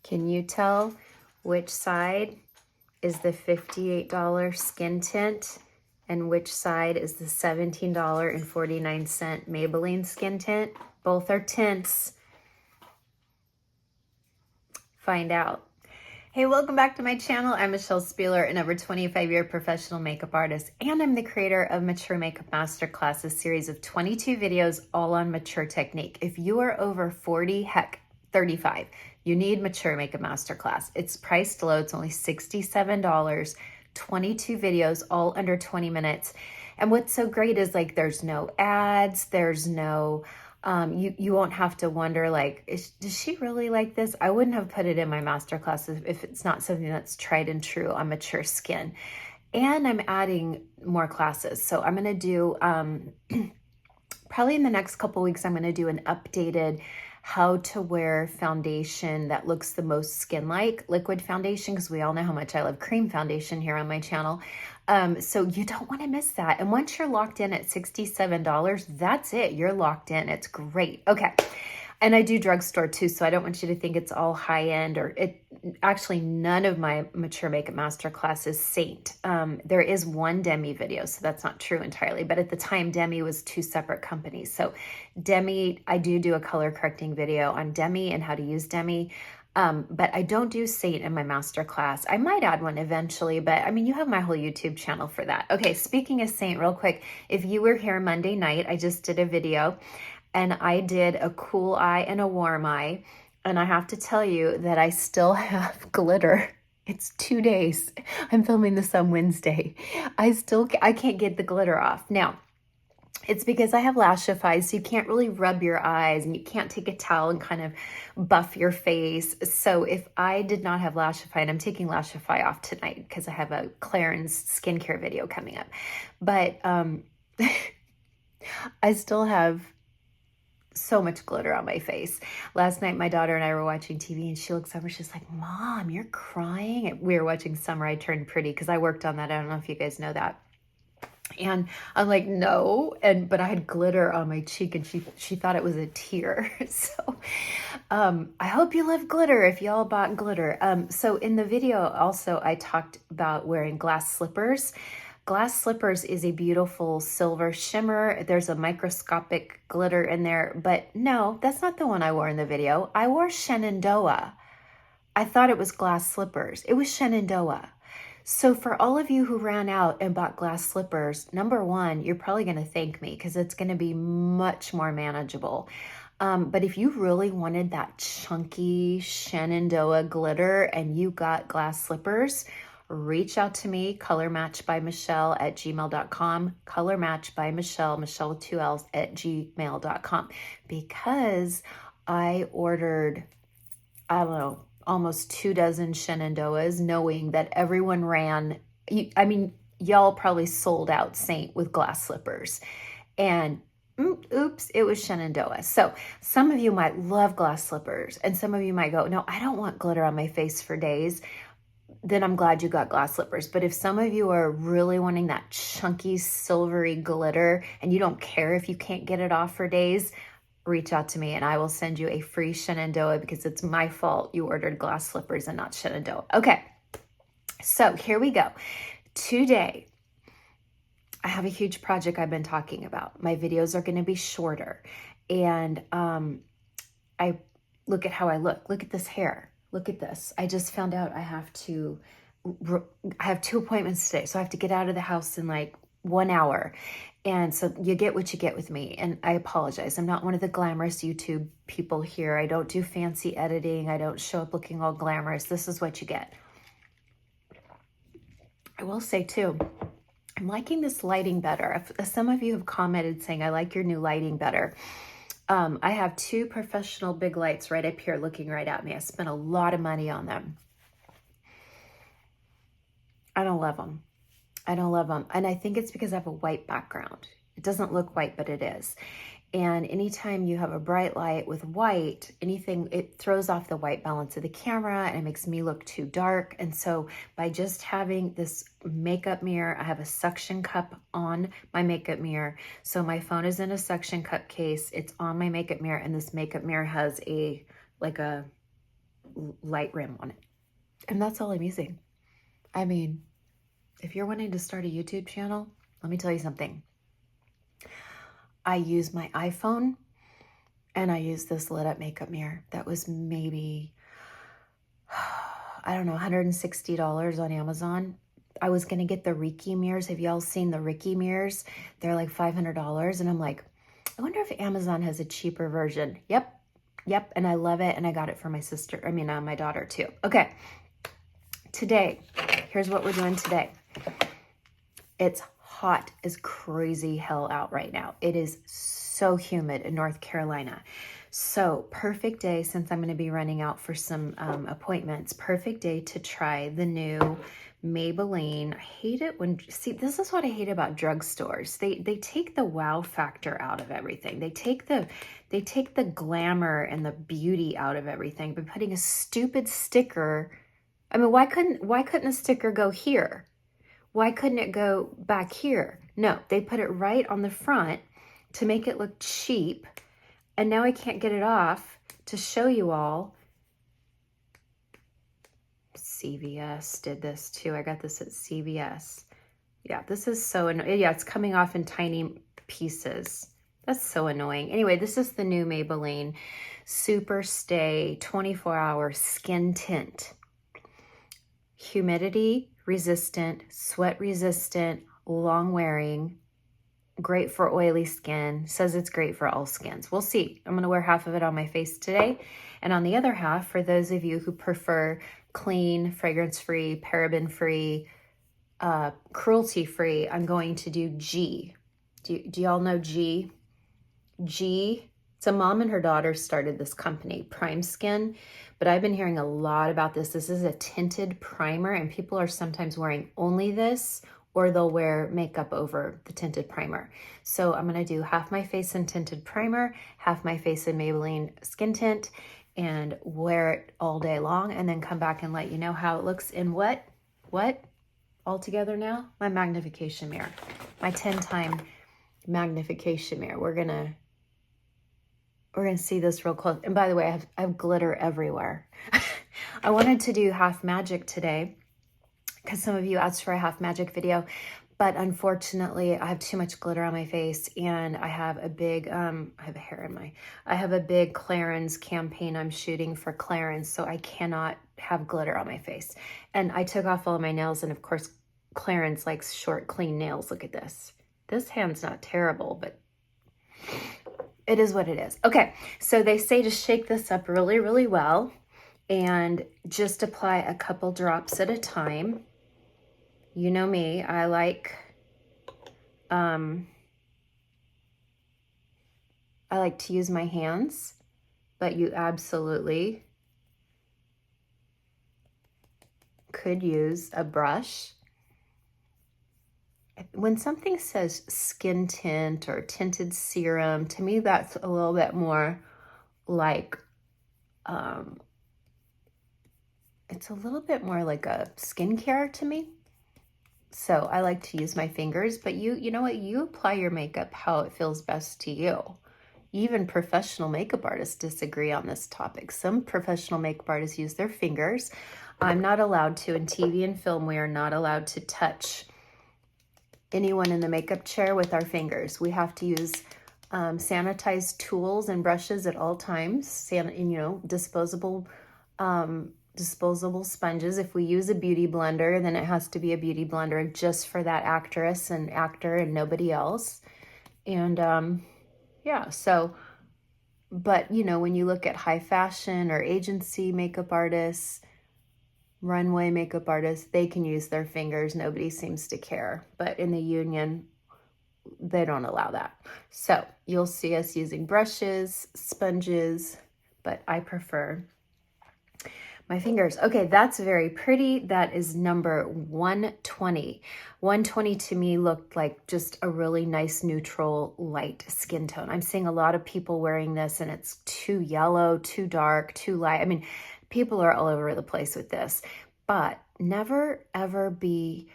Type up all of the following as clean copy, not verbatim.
Can you tell which side is the $58 skin tint and which side is the $17.49 Maybelline skin tint? Both are tints. Find out. Hey, welcome back to my channel. I'm Michelle Spieler, an over 25-year professional makeup artist, and I'm the creator of Mature Makeup Masterclass, a series of 22 videos all on mature technique. If you are over 40, heck, 35, you need Mature Makeup Masterclass. It's priced low. It's only $67, 22 videos, all under 20 minutes. And what's so great is like there's no ads, there's no you won't have to wonder like, does she really like this? I wouldn't have put it in my masterclass if it's not something that's tried and true on mature skin. And I'm adding more classes. So I'm going to do, probably in the next couple weeks, I'm going to do an updated how to wear foundation that looks the most skin-like, liquid foundation, because we all know how much I love cream foundation here on my channel. So you don't want to miss that. And once you're locked in at $67, that's it. You're locked in. It's great. Okay. And I do drugstore too, so I don't want you to think it's all high end or it. Actually, none of my Mature Makeup Masterclass is Saint. There is one Demi video, so that's not true entirely. But at the time, Demi was two separate companies. So Demi, I do a color correcting video on Demi and how to use Demi. But I don't do Saint in my masterclass. I might add one eventually, but I mean, you have my whole YouTube channel for that. Okay, speaking of Saint real quick, if you were here Monday night, I just did a video and I did a cool eye and a warm eye. And I have to tell you that I still have glitter. It's 2 days. I'm filming this on Wednesday. I can't get the glitter off. Now, it's because I have Lashify, so you can't really rub your eyes and you can't take a towel and kind of buff your face. So if I did not have Lashify, and I'm taking Lashify off tonight because I have a Clarins skincare video coming up, but I still have so much glitter on my face. Last night, my daughter and I were watching TV and she looks over, she's like, Mom, you're crying. We were watching Summer I Turned Pretty because I worked on that. I don't know if you guys know that. And I'm like, no, but I had glitter on my cheek and she thought it was a tear. So I hope you love glitter if y'all bought glitter. So in the video also, I talked about wearing glass slippers. Glass slippers is a beautiful silver shimmer. There's a microscopic glitter in there, but no, that's not the one I wore in the video. I wore Shenandoah. I thought it was glass slippers. It was Shenandoah. So for all of you who ran out and bought glass slippers, number one, you're probably going to thank me because it's going to be much more manageable. But if you really wanted that chunky Shenandoah glitter and you got glass slippers, reach out to me, colormatchbymichelle@gmail.com, colormatchbymichelle, Michelle with 2 L's, @gmail.com, because I ordered, I don't know, almost 24 Shenandoahs, knowing that everyone ran. I mean, y'all probably sold out Saint with glass slippers. And oops, it was Shenandoah. So some of you might love glass slippers and some of you might go, no, I don't want glitter on my face for days. Then I'm glad you got glass slippers. But if some of you are really wanting that chunky, silvery glitter and you don't care if you can't get it off for days, reach out to me and I will send you a free Shenandoah because it's my fault you ordered glass slippers and not Shenandoah. Okay, so here we go. Today, I have a huge project I've been talking about. My videos are going to be shorter. And I look at how I look. Look at this hair. Look at this. I just found out I have 2 appointments today. So I have to get out of the house in like 1 hour. And so you get what you get with me. And I apologize. I'm not one of the glamorous YouTube people here. I don't do fancy editing. I don't show up looking all glamorous. This is what you get. I will say too, I'm liking this lighting better. Some of you have commented saying, I like your new lighting better. I have 2 professional big lights right up here looking right at me. I spent a lot of money on them. I don't love them. I don't love them. And I think it's because I have a white background. It doesn't look white, but it is. And anytime you have a bright light with white, it throws off the white balance of the camera and it makes me look too dark. And so by just having this makeup mirror, I have a suction cup on my makeup mirror. So my phone is in a suction cup case. It's on my makeup mirror, and this makeup mirror has a light rim on it. And that's all I'm using. I mean, if you're wanting to start a YouTube channel, let me tell you something. I use my iPhone and I use this lit up makeup mirror that was maybe, I don't know, $160 on Amazon. I was going to get the Ricky mirrors. Have y'all seen the Ricky mirrors? They're like $500. And I'm like, I wonder if Amazon has a cheaper version. Yep. And I love it. And I got it for my sister. I mean, my daughter too. Okay. Today, here's what we're doing today. It's hot as crazy hell out right now. It is so humid in North Carolina. So perfect day, since I'm going to be running out for some appointments, perfect day to try the new Maybelline. I hate it when, see, this is what I hate about drugstores. They take the wow factor out of everything. They take the glamour and the beauty out of everything by putting a stupid sticker. I mean, why couldn't a sticker go here? Why couldn't it go back here? No, they put it right on the front to make it look cheap. And now I can't get it off to show you all. CVS did this too. I got this at CVS. Yeah, this is so annoying. Yeah, it's coming off in tiny pieces. That's so annoying. Anyway, this is the new Maybelline Super Stay 24-hour Skin Tint. Humidity resistant, sweat resistant, long wearing, great for oily skin. Says it's great for all skins. We'll see. I'm going to wear half of it on my face today. And on the other half, for those of you who prefer clean, fragrance-free, paraben-free, cruelty-free, I'm going to do G. Do y'all know G? G. It's a mom and her daughter started this company, Prime Skin, but I've been hearing a lot about this. This is a tinted primer, and people are sometimes wearing only this, or they'll wear makeup over the tinted primer. So I'm gonna do half my face in tinted primer, half my face in Maybelline Skin Tint, and wear it all day long, and then come back and let you know how it looks in what all together now? My magnification mirror, my 10-time magnification mirror. We're gonna see this real close. And by the way, I have glitter everywhere. I wanted to do half magic today because some of you asked for a half magic video, but unfortunately I have too much glitter on my face, and I have a big, I have a big Clarins campaign I'm shooting for Clarins, so I cannot have glitter on my face. And I took off all of my nails, and of course Clarins likes short, clean nails. Look at this. This hand's not terrible, but it is what it is. Okay, so they say to shake this up really, really well and just apply a couple drops at a time. You know me, I like to use my hands, but you absolutely could use a brush. When something says skin tint or tinted serum, to me that's a little bit more like, it's a little bit more like a skincare to me. So I like to use my fingers, but you know what? You apply your makeup how it feels best to you. Even professional makeup artists disagree on this topic. Some professional makeup artists use their fingers. I'm not allowed to. In TV and film, we are not allowed to touch anyone in the makeup chair with our fingers. We have to use sanitized tools and brushes at all times, disposable sponges. If we use a beauty blender, then it has to be a beauty blender just for that actress and actor and nobody else. And yeah, so, but when you look at high fashion or agency makeup artists, runway makeup artists, they can use their fingers. Nobody seems to care. But in the union, they don't allow that. So you'll see us using brushes, sponges, but I prefer my fingers. Okay, that's very pretty. That is number 120. 120 to me looked like just a really nice neutral light skin tone. I'm seeing a lot of people wearing this and it's too yellow, too dark, too light. I mean, people are all over the place with this, but never ever be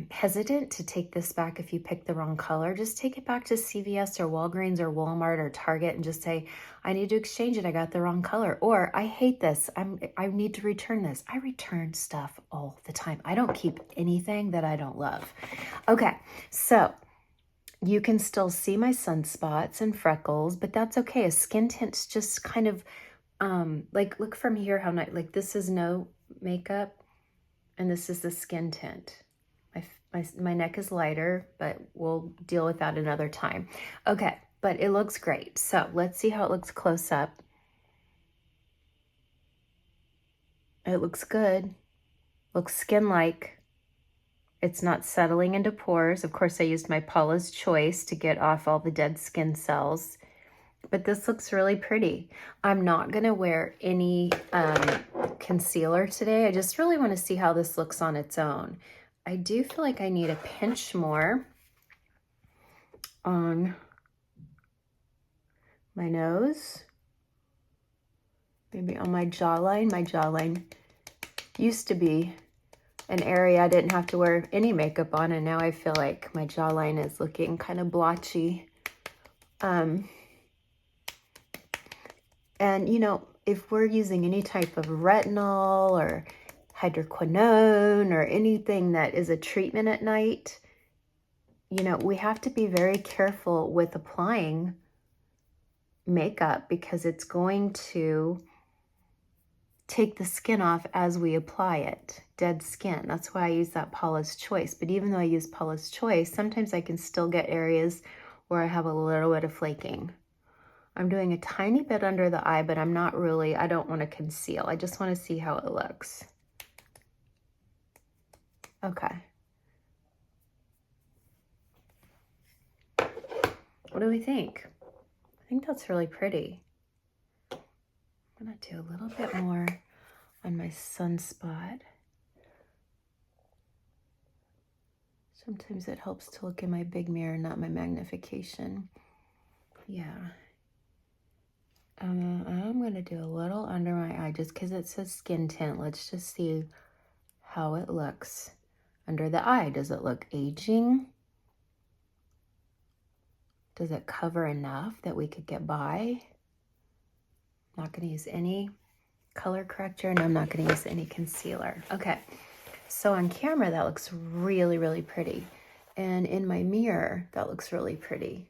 hesitant to take this back if you pick the wrong color, just take it back to CVS or Walgreens or Walmart or Target and just say, I need to exchange it. I got the wrong color. Or I hate this. I need to return this. I return stuff all the time. I don't keep anything that I don't love. Okay, so you can still see my sunspots and freckles, but that's okay. A skin tint's just kind of, like, look from here how nice, like this is no makeup and this is the skin tint. My neck is lighter, but we'll deal with that another time. Okay, but it looks great. So let's see how it looks close up. It looks good. Looks skin-like. It's not settling into pores. Of course, I used my Paula's Choice to get off all the dead skin cells. But this looks really pretty. I'm not going to wear any concealer today. I just really want to see how this looks on its own. I do feel like I need a pinch more on my nose, maybe on my jawline. My jawline used to be an area I didn't have to wear any makeup on, and now I feel like my jawline is looking kind of blotchy. And you know, if we're using any type of retinol or hydroquinone or anything that is a treatment at night, you know, we have to be very careful with applying makeup because it's going to take the skin off as we apply it, dead skin. That's why I use that Paula's Choice. But even though I use Paula's Choice, sometimes I can still get areas where I have a little bit of flaking. I'm doing a tiny bit under the eye, but I'm not really, I don't want to conceal. I just want to see how it looks. Okay. What do we think? I think that's really pretty. I'm gonna do a little bit more on my sunspot. Sometimes it helps to look in my big mirror, not my magnification. Yeah. I'm gonna do a little under my eye just because it says skin tint. Let's just see how it looks under the eye. Does it look aging? Does it cover enough that we could get by? I'm not going to use any color corrector, and I'm not going to use any concealer. Okay, so on camera, that looks really, really pretty. And in my mirror, that looks really pretty.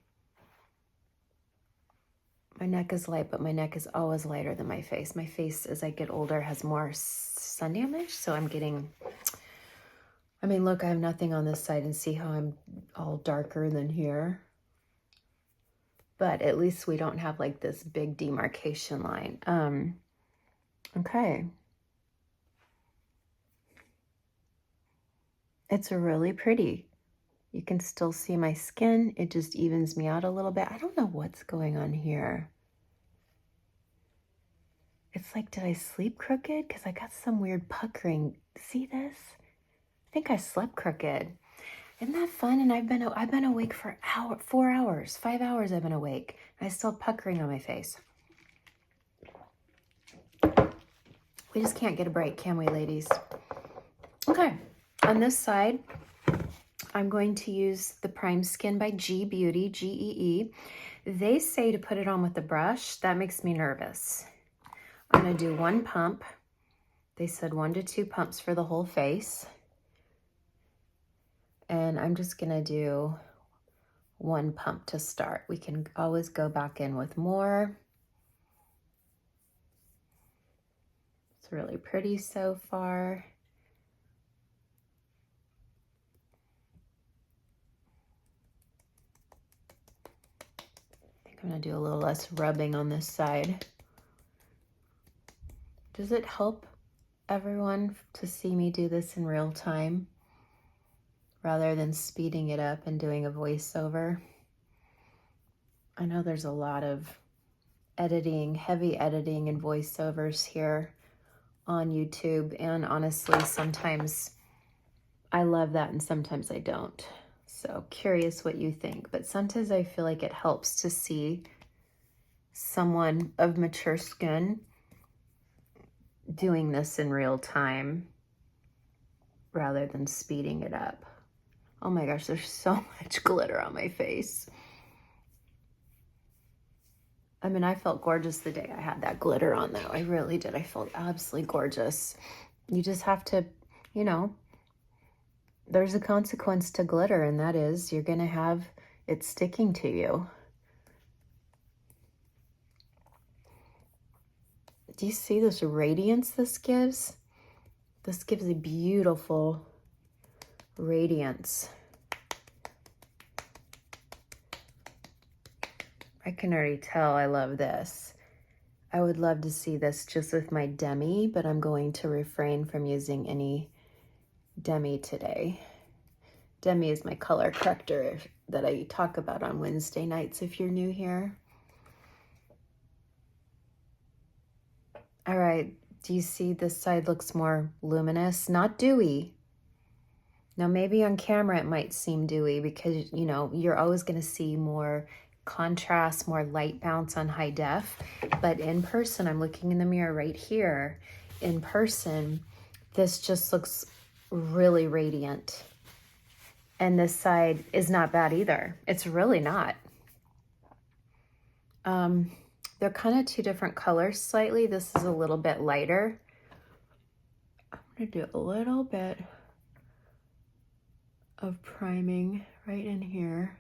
My neck is light, but my neck is always lighter than my face. My face, as I get older, has more sun damage, so I'm getting... I mean, look, I have nothing on this side, and see how I'm all darker than here? But at least we don't have like this big demarcation line. Okay. It's really pretty. You can still see my skin. It just evens me out a little bit. I don't know what's going on here. It's like, did I sleep crooked? Because I got some weird puckering. See this? I think I slept crooked. Isn't that fun? And I've been awake for 4 hours, 5 hours I've been awake. I still have puckering on my face. We just can't get a break, can we, ladies? Okay, on this side, I'm going to use the Prime Skin by G Beauty, G-E-E. They say to put it on with a brush. That makes me nervous. I'm gonna do 1 pump. They said 1 to 2 pumps for the whole face. And I'm just gonna do 1 pump to start. We can always go back in with more. It's really pretty so far. I think I'm gonna do a little less rubbing on this side. Does it help everyone to see me do this in real time rather than speeding it up and doing a voiceover? I know there's a lot of editing, heavy editing and voiceovers here on YouTube, and honestly, sometimes I love that and sometimes I don't. So curious what you think, but sometimes I feel like it helps to see someone of mature skin doing this in real time. rather than speeding it up. Oh my gosh, there's so much glitter on my face. I mean, I felt gorgeous the day I had that glitter on though. I really did. I felt absolutely gorgeous. You just have to, you know, there's a consequence to glitter, and that is you're going to have it sticking to you. Do you see this radiance this gives? This gives a beautiful radiance. I can already tell I love this. I would love to see this just with my demi, but I'm going to refrain from using any demi today. Demi is my color corrector that I talk about on Wednesday nights if you're new here. All right, do you see this side looks more luminous, not dewy? Now maybe on camera it might seem dewy because, you know, you're always going to see more contrast, more light bounce on high def, but in person, I'm looking in the mirror right here. In person, this just looks really radiant. And this side is not bad either. It's really not. They're kind of two different colors slightly. This is a little bit lighter. I'm gonna do a little bit of priming right in here.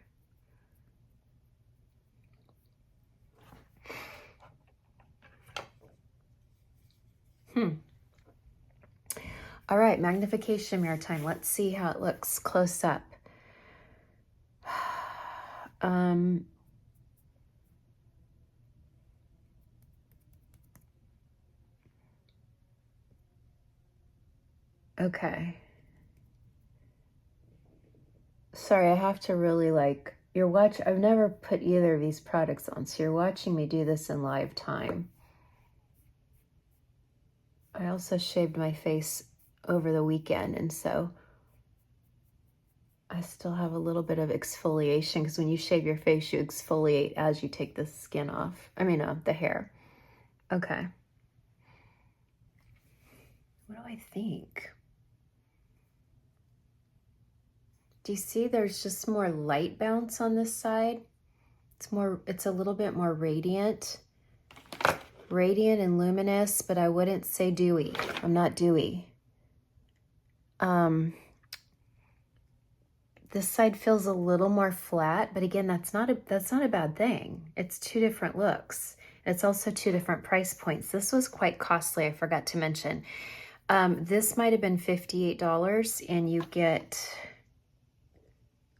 All right, magnification mirror time. Let's see how it looks close up. Okay. Sorry, I have to really like, I've never put either of these products on, so you're watching me do this in live time. I also shaved my face over the weekend, and so I still have a little bit of exfoliation, because when you shave your face, you exfoliate as you take the skin off. I mean, the hair. Okay. What do I think? Do you see there's just more light bounce on this side? It's a little bit more radiant. Radiant and luminous, but I wouldn't say dewy. I'm not dewy. This side feels a little more flat, but again, that's not a bad thing. It's two different looks. It's also two different price points. This was quite costly, I forgot to mention. This might have been $58, and you get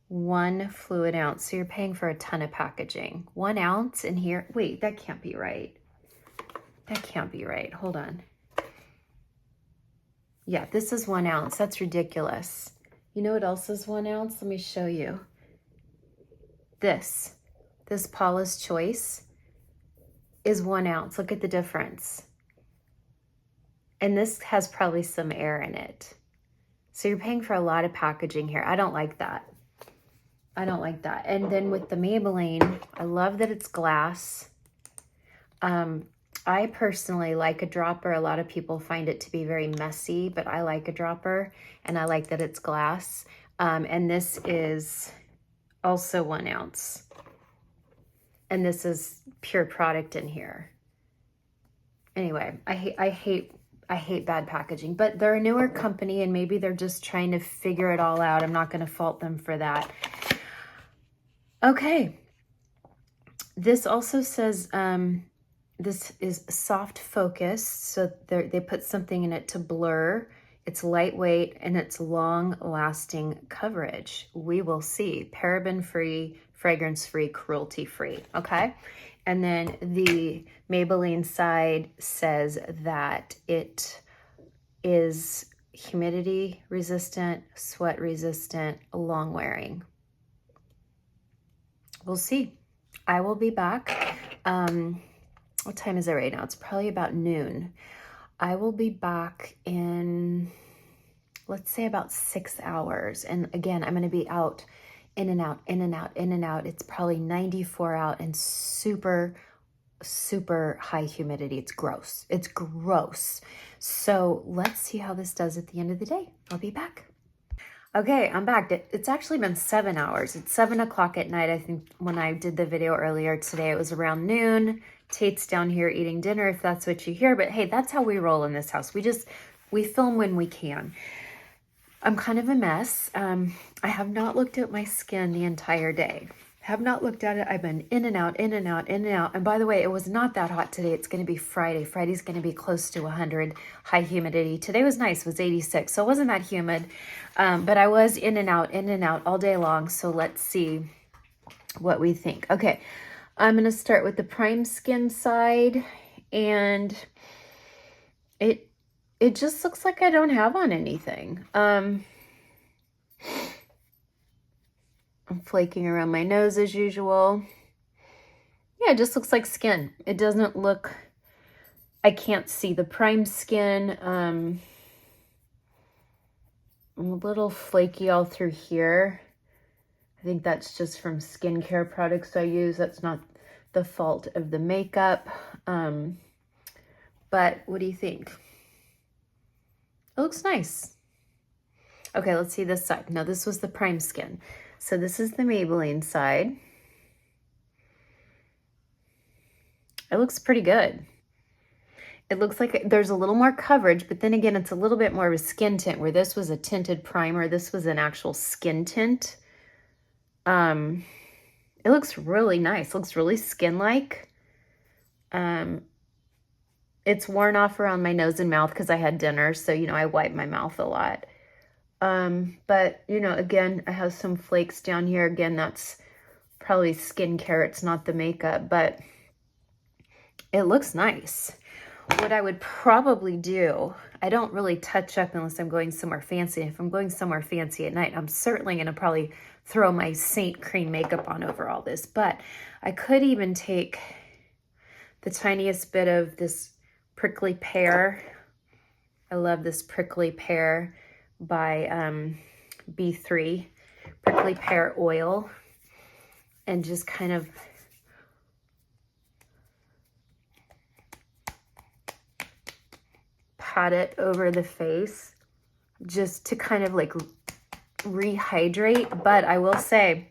1 fluid ounce. So you're paying for a ton of packaging. 1 ounce in here. Wait, that can't be right. That can't be right. Hold on. Yeah, this is 1 ounce. That's ridiculous. You know what else is 1 ounce? Let me show you. This Paula's Choice is 1 ounce. Look at the difference. And this has probably some air in it. So you're paying for a lot of packaging here. I don't like that. I don't like that. And then with the Maybelline, I love that it's glass. I personally like a dropper. A lot of people find it to be very messy, but I like a dropper, and I like that it's glass. And this is also 1 ounce. And this is pure product in here. Anyway, I hate bad packaging, but they're a newer company, and maybe they're just trying to figure it all out. I'm not going to fault them for that. Okay. This also says, this is soft focus, so they put something in it to blur. It's lightweight, and it's long-lasting coverage. We will see. Paraben-free, fragrance-free, cruelty-free, okay? And then the Maybelline side says that it is humidity-resistant, sweat-resistant, long-wearing. We'll see. I will be back. What time is it right now? It's probably about noon. I will be back in, let's say, about 6 hours. And again, I'm going to be out, in and out, in and out, in and out. It's probably 94 out and super super high humidity. It's gross. It's gross. So let's see how this does at the end of the day. I'll be back. Okay, I'm back. It's actually been 7 hours. It's 7 o'clock at night. I think when I did the video earlier today, it was around noon. Tate's down here eating dinner, if that's what you hear. But hey, that's how we roll in this house. We film when we can. I'm kind of a mess. I have not looked at my skin the entire day. Have not looked at it. I've been in and out, in and out, in and out. And by the way, it was not that hot today. It's going to be Friday. Friday's going to be close to 100 high humidity. Today was nice. It was 86. So it wasn't that humid. But I was in and out all day long. So let's see what we think. Okay. I'm going to start with the prime skin side. And it just looks like I don't have on anything. I'm flaking around my nose as usual. Yeah, it just looks like skin. It doesn't look, I can't see the prime skin. I'm a little flaky all through here. I think that's just from skincare products I use. That's not the fault of the makeup. But what do you think? It looks nice. Okay, let's see this side. Now, this was the prime skin. So this is the Maybelline side. It looks pretty good. It looks like there's a little more coverage, but then again, it's a little bit more of a skin tint, where this was a tinted primer. This was an actual skin tint. It looks really nice. It looks really skin-like. It's worn off around my nose and mouth because I had dinner, so, you know, I wipe my mouth a lot. But, you know, again, I have some flakes down here. Again, that's probably skincare. It's not the makeup, but it looks nice. What I would probably do, I don't really touch up unless I'm going somewhere fancy. If I'm going somewhere fancy at night, I'm certainly going to probably throw my Saint Cream makeup on over all this. But I could even take the tiniest bit of this Prickly Pear. I love this Prickly Pear by B3 Prickly Pear oil, and just kind of pat it over the face just to kind of like rehydrate. But I will say,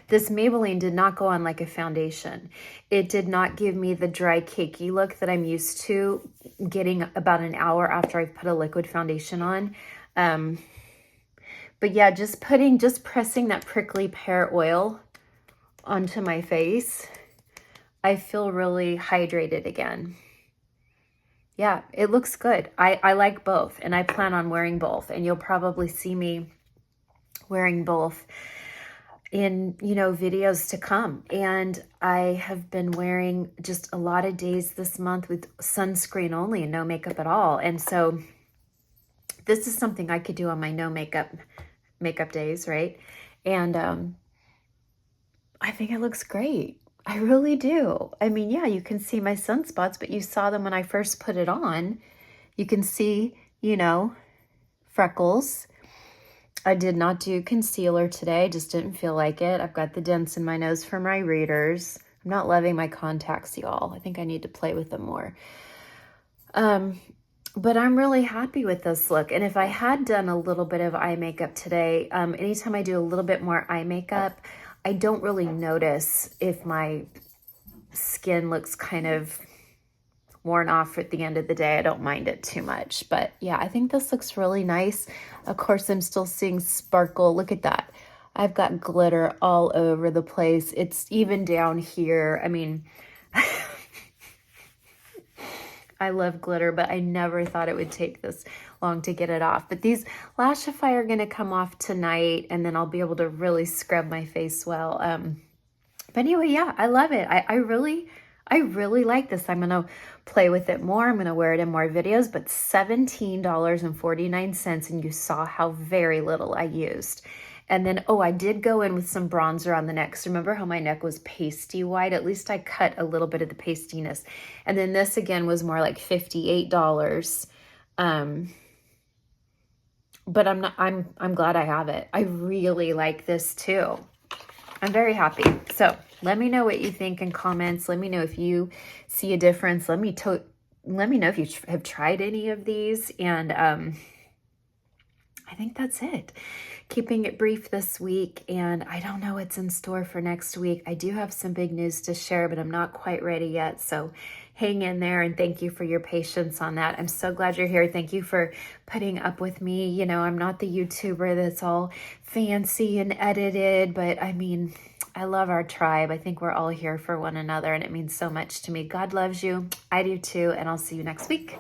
this Maybelline did not go on like a foundation. It did not give me the dry, cakey look that I'm used to getting about an hour after I've put a liquid foundation on. But yeah, just pressing that Prickly Pear oil onto my face, I feel really hydrated again. Yeah, it looks good. I like both, and I plan on wearing both, and you'll probably see me wearing both in, you know, videos to come. And I have been wearing just a lot of days this month with sunscreen only and no makeup at all. And so this is something I could do on my no makeup days, right? And I think it looks great. I really do. I mean, yeah, you can see my sunspots, but you saw them when I first put it on. You can see, you know, freckles. I did not do concealer today. Just didn't feel like it. I've got the dents in my nose from my readers. I'm not loving my contacts, y'all. I think I need to play with them more. But I'm really happy with this look. And if I had done a little bit of eye makeup today, anytime I do a little bit more eye makeup, I don't really notice if my skin looks kind of worn off at the end of the day. I don't mind it too much. But yeah, I think this looks really nice. Of course, I'm still seeing sparkle. Look at that. I've got glitter all over the place. It's even down here. I mean, I love glitter, but I never thought it would take this long to get it off. But these Lashify are going to come off tonight, and then I'll be able to really scrub my face well. But anyway, yeah, I love it. I really like this. I'm going to play with it more. I'm going to wear it in more videos, but $17.49, and you saw how very little I used. And then, oh, I did go in with some bronzer on the neck. So remember how my neck was pasty white? At least I cut a little bit of the pastiness. And then this again was more like $58. But I'm glad I have it. I really like this too. I'm very happy. So Let me know what you think in comments. Let me know if you see a difference. Let me know if you have tried any of these. And I think that's it. Keeping it brief this week, and I don't know what's in store for next week. I do have some big news to share, but I'm not quite ready yet. So hang in there, and thank you for your patience on that. I'm so glad you're here. Thank you for putting up with me. You know, I'm not the YouTuber that's all fancy and edited, but I mean, I love our tribe. I think we're all here for one another, and it means so much to me. God loves you. I do too, and I'll see you next week.